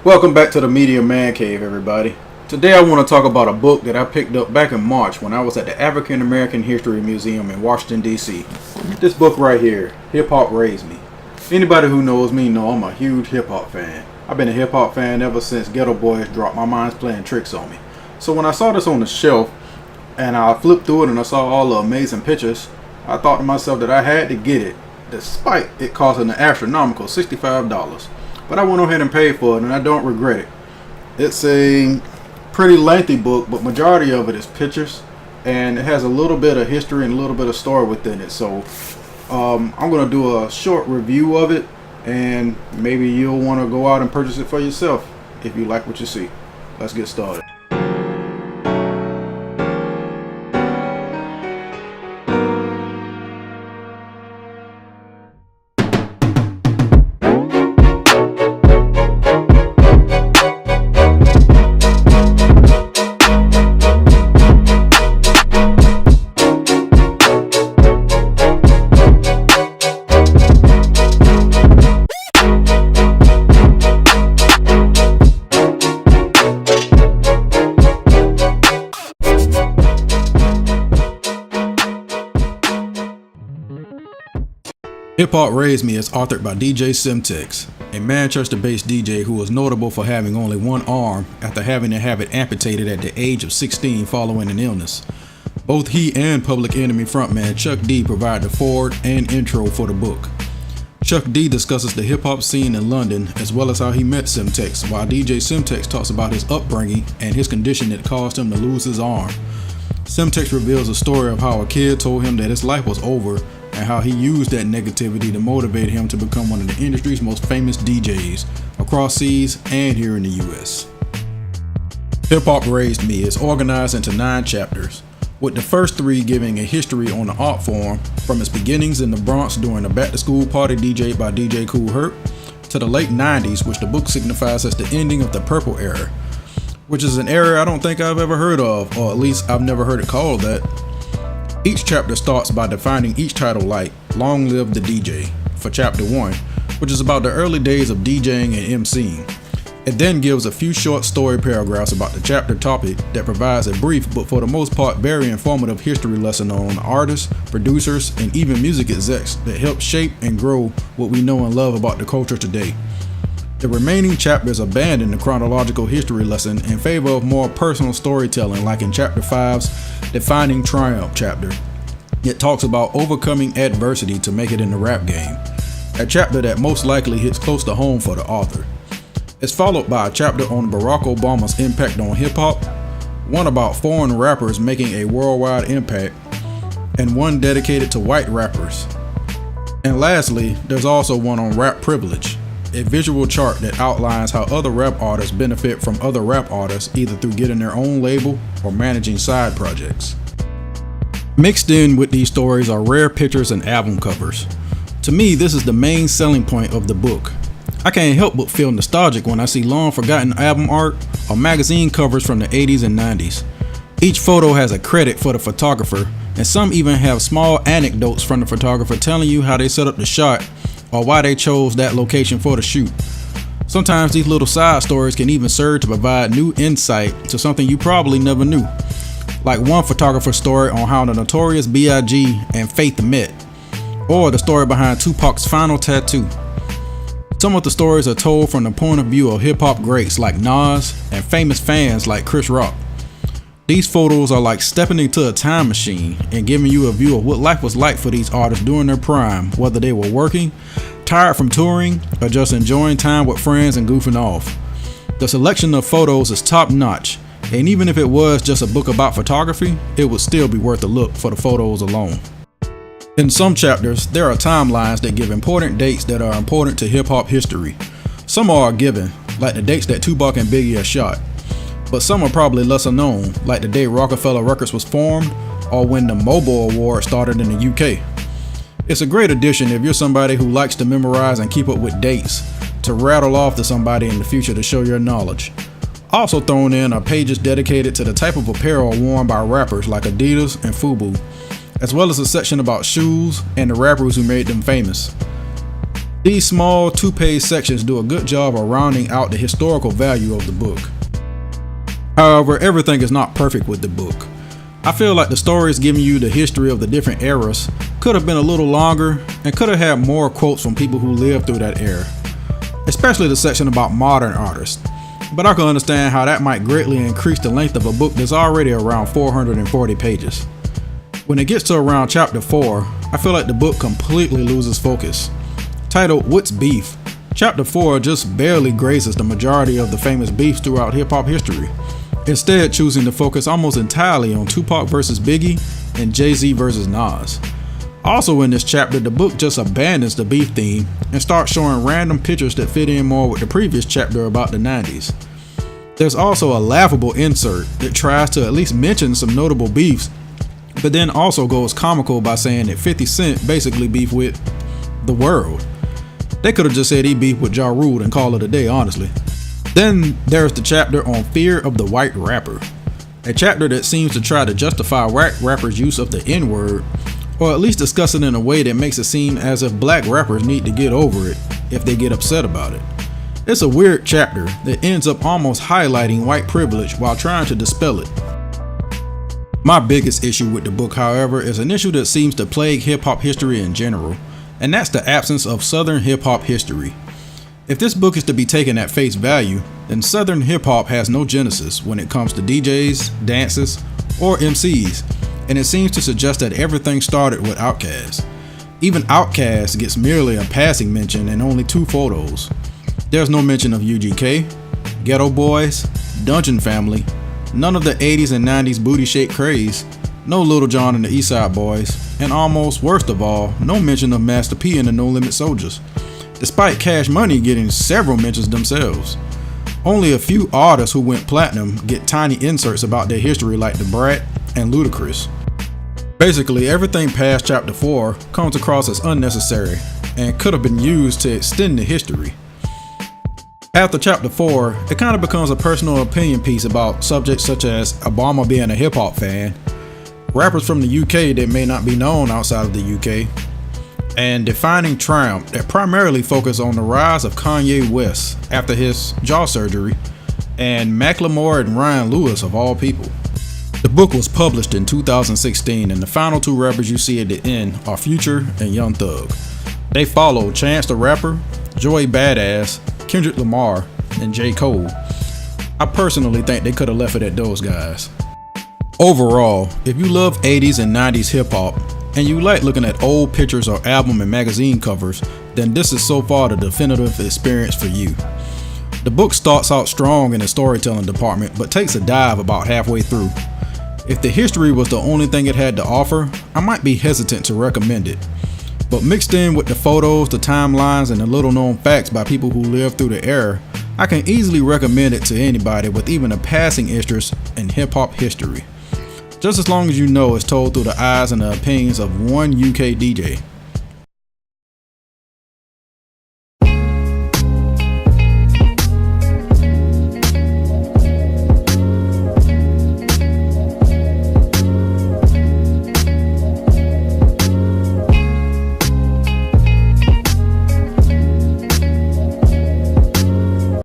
Welcome back to the Media Man Cave, everybody. Today I want to talk about a book that I picked up back in March when I was at the African American History Museum in Washington, D.C. This book right here, Hip Hop Raised Me. Anybody who knows me know I'm a huge hip hop fan. I've been a hip hop fan ever since Ghetto Boys dropped My Mind's Playing Tricks on me. So when I saw this on the shelf and I flipped through it and I saw all the amazing pictures, I thought to myself that I had to get it, despite it costing an astronomical $65. But I went ahead and paid for it, and I don't regret it. It's a pretty lengthy book, but majority of it is pictures, and it has a little bit of history and a little bit of story within it. So I'm going to do a short review of it, and maybe you'll want to go out and purchase it for yourself if you like what you see. Let's get started. Hip Hop Raised Me is authored by DJ Semtex, a Manchester-based DJ who was notable for having only one arm after having to have it amputated at the age of 16 following an illness. Both he and Public Enemy frontman Chuck D provide the foreword and intro for the book. Chuck D discusses the hip-hop scene in London as well as how he met Semtex, while DJ Semtex talks about his upbringing and his condition that caused him to lose his arm. Semtex reveals a story of how a kid told him that his life was over and how he used that negativity to motivate him to become one of the industry's most famous DJs across seas and here in the US. Hip Hop Raised Me is organized into 9 chapters, with the first 3 giving a history on the art form from its beginnings in the Bronx during a back-to-school party DJed by DJ Kool Herc to the late 90s, which the book signifies as the ending of the Purple Era, which is an era I don't think I've ever heard of, or at least I've never heard it called that. Each chapter starts by defining each title like Long Live the DJ for chapter 1, which is about the early days of DJing and MCing. It then gives a few short story paragraphs about the chapter topic that provides a brief but for the most part very informative history lesson on artists, producers, and even music execs that help shape and grow what we know and love about the culture today. The remaining chapters abandon the chronological history lesson in favor of more personal storytelling, like in chapter 5's Defining Triumph chapter. It talks about overcoming adversity to make it in the rap game, a chapter that most likely hits close to home for the author. It's followed by a chapter on Barack Obama's impact on hip-hop, one about foreign rappers making a worldwide impact, and one dedicated to white rappers. And lastly, there's also one on rap privilege, a visual chart that outlines how other rap artists benefit from other rap artists either through getting their own label or managing side projects. Mixed in with these stories are rare pictures and album covers. To me, this is the main selling point of the book. I can't help but feel nostalgic when I see long forgotten album art or magazine covers from the 80s and 90s. Each photo has a credit for the photographer, and some even have small anecdotes from the photographer telling you how they set up the shot or why they chose that location for the shoot. Sometimes these little side stories can even serve to provide new insight to something you probably never knew. Like one photographer's story on how the notorious B.I.G. and Faith met, or the story behind Tupac's final tattoo. Some of the stories are told from the point of view of hip-hop greats like Nas and famous fans like Chris Rock. These photos are like stepping into a time machine and giving you a view of what life was like for these artists during their prime, whether they were working, tired from touring, or just enjoying time with friends and goofing off. The selection of photos is top notch, and even if it was just a book about photography, it would still be worth a look for the photos alone. In some chapters, there are timelines that give important dates that are important to hip-hop history. Some are given, like the dates that Tupac and Biggie are shot. But some are probably lesser known, like the day Rockefeller Records was formed, or when the Mobile Award started in the UK. It's a great addition if you're somebody who likes to memorize and keep up with dates, to rattle off to somebody in the future to show your knowledge. Also thrown in are pages dedicated to the type of apparel worn by rappers like Adidas and FUBU, as well as a section about shoes and the rappers who made them famous. These small 2-page sections do a good job of rounding out the historical value of the book. However, everything is not perfect with the book. I feel like the stories giving you the history of the different eras could have been a little longer and could have had more quotes from people who lived through that era, especially the section about modern artists. But I can understand how that might greatly increase the length of a book that's already around 440 pages. When it gets to around chapter 4, I feel like the book completely loses focus. Titled What's Beef?, chapter 4 just barely grazes the majority of the famous beefs throughout hip-hop history, instead choosing to focus almost entirely on Tupac versus Biggie and Jay-Z versus Nas. Also in this chapter, the book just abandons the beef theme and starts showing random pictures that fit in more with the previous chapter about the 90s. There's also a laughable insert that tries to at least mention some notable beefs, but then also goes comical by saying that 50 Cent basically beefed with the world. They could have just said he beefed with Ja Rule and call it a day, honestly. Then there's the chapter on Fear of the White Rapper, a chapter that seems to try to justify white rappers' use of the N-word, or at least discuss it in a way that makes it seem as if black rappers need to get over it if they get upset about it. It's a weird chapter that ends up almost highlighting white privilege while trying to dispel it. My biggest issue with the book, however, is an issue that seems to plague hip-hop history in general, and that's the absence of Southern hip-hop history. If this book is to be taken at face value, then Southern hip-hop has no genesis when it comes to DJs, dances, or MCs, and it seems to suggest that everything started with Outkast. Even Outkast gets merely a passing mention and only 2 photos. There's no mention of UGK, Ghetto Boys, Dungeon Family, none of the 80s and 90s booty shake craze, no Lil Jon and the Eastside Boys, and almost worst of all, no mention of Master P and the No Limit Soldiers, despite Cash Money getting several mentions themselves. Only a few artists who went platinum get tiny inserts about their history like Da Brat and Ludacris. Basically, everything past chapter 4 comes across as unnecessary and could have been used to extend the history. After chapter 4, it kind of becomes a personal opinion piece about subjects such as Obama being a hip-hop fan, rappers from the UK that may not be known outside of the UK, and defining triumph that primarily focus on the rise of Kanye West after his jaw surgery, and Macklemore and Ryan Lewis of all people. The book was published in 2016, and the final 2 rappers you see at the end are Future and Young Thug. They follow Chance the Rapper, Joey Badass, Kendrick Lamar, and J. Cole. I personally think they could have left it at those guys. Overall, if you love 80s and 90s hip hop, and you like looking at old pictures or album and magazine covers, then this is so far the definitive experience for you. The book starts out strong in the storytelling department, but takes a dive about halfway through. If the history was the only thing it had to offer, I might be hesitant to recommend it. But mixed in with the photos, the timelines, and the little known facts by people who lived through the era, I can easily recommend it to anybody with even a passing interest in hip hop history. Just as long as you know it's told through the eyes and the opinions of one UK DJ.